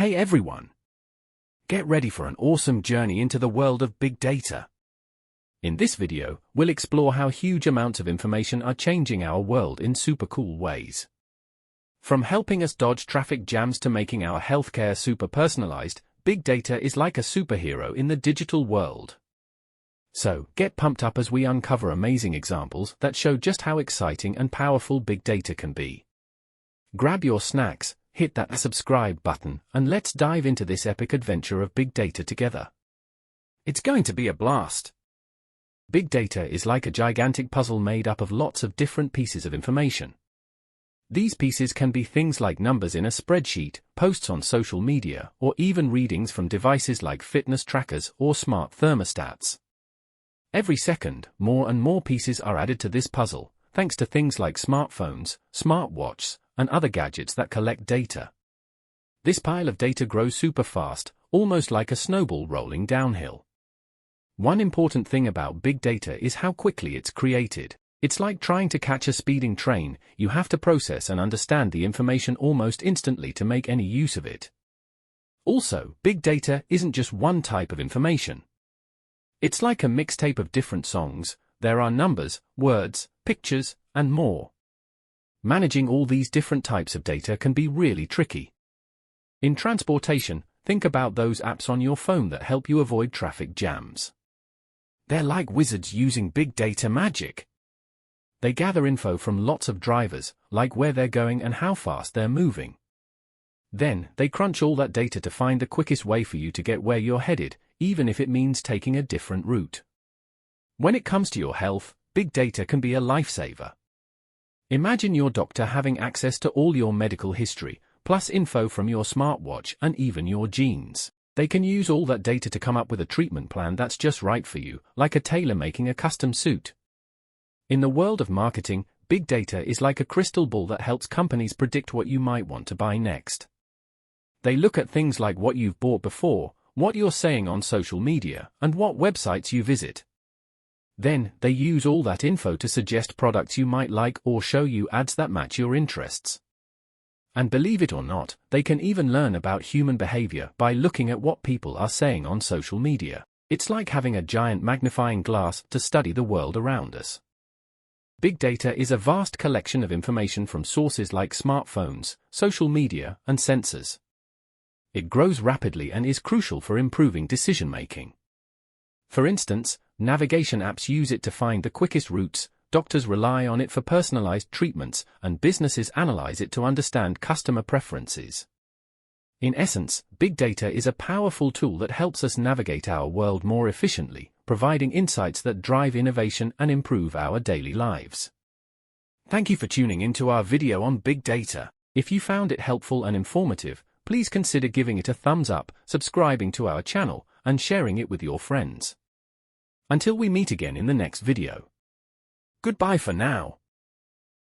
Hey everyone! Get ready for an awesome journey into the world of big data. In this video, we'll explore how huge amounts of information are changing our world in super cool ways. From helping us dodge traffic jams to making our healthcare super personalized, big data is like a superhero in the digital world. So, get pumped up as we uncover amazing examples that show just how exciting and powerful big data can be. Grab your snacks, hit that subscribe button, and let's dive into this epic adventure of big data together. It's going to be a blast. Big data is like a gigantic puzzle made up of lots of different pieces of information. These pieces can be things like numbers in a spreadsheet, posts on social media, or even readings from devices like fitness trackers or smart thermostats. Every second, more and more pieces are added to this puzzle, thanks to things like smartphones, smartwatches, and other gadgets that collect data. This pile of data grows super fast, almost like a snowball rolling downhill. One important thing about big data is how quickly it's created. It's like trying to catch a speeding train. You have to process and understand the information almost instantly to make any use of it. Also, big data isn't just one type of information. It's like a mixtape of different songs. There are numbers, words, pictures, and more. Managing all these different types of data can be really tricky. In transportation, think about those apps on your phone that help you avoid traffic jams. They're like wizards using big data magic. They gather info from lots of drivers, like where they're going and how fast they're moving. Then, they crunch all that data to find the quickest way for you to get where you're headed, even if it means taking a different route. When it comes to your health, big data can be a lifesaver. Imagine your doctor having access to all your medical history, plus info from your smartwatch and even your genes. They can use all that data to come up with a treatment plan that's just right for you, like a tailor making a custom suit. In the world of marketing, big data is like a crystal ball that helps companies predict what you might want to buy next. They look at things like what you've bought before, what you're saying on social media, and what websites you visit. Then, they use all that info to suggest products you might like or show you ads that match your interests. And believe it or not, they can even learn about human behavior by looking at what people are saying on social media. It's like having a giant magnifying glass to study the world around us. Big data is a vast collection of information from sources like smartphones, social media, and sensors. It grows rapidly and is crucial for improving decision-making. For instance, navigation apps use it to find the quickest routes, doctors rely on it for personalized treatments, and businesses analyze it to understand customer preferences. In essence, big data is a powerful tool that helps us navigate our world more efficiently, providing insights that drive innovation and improve our daily lives. Thank you for tuning into our video on big data. If you found it helpful and informative, please consider giving it a thumbs up, subscribing to our channel, and sharing it with your friends. Until we meet again in the next video. Goodbye for now.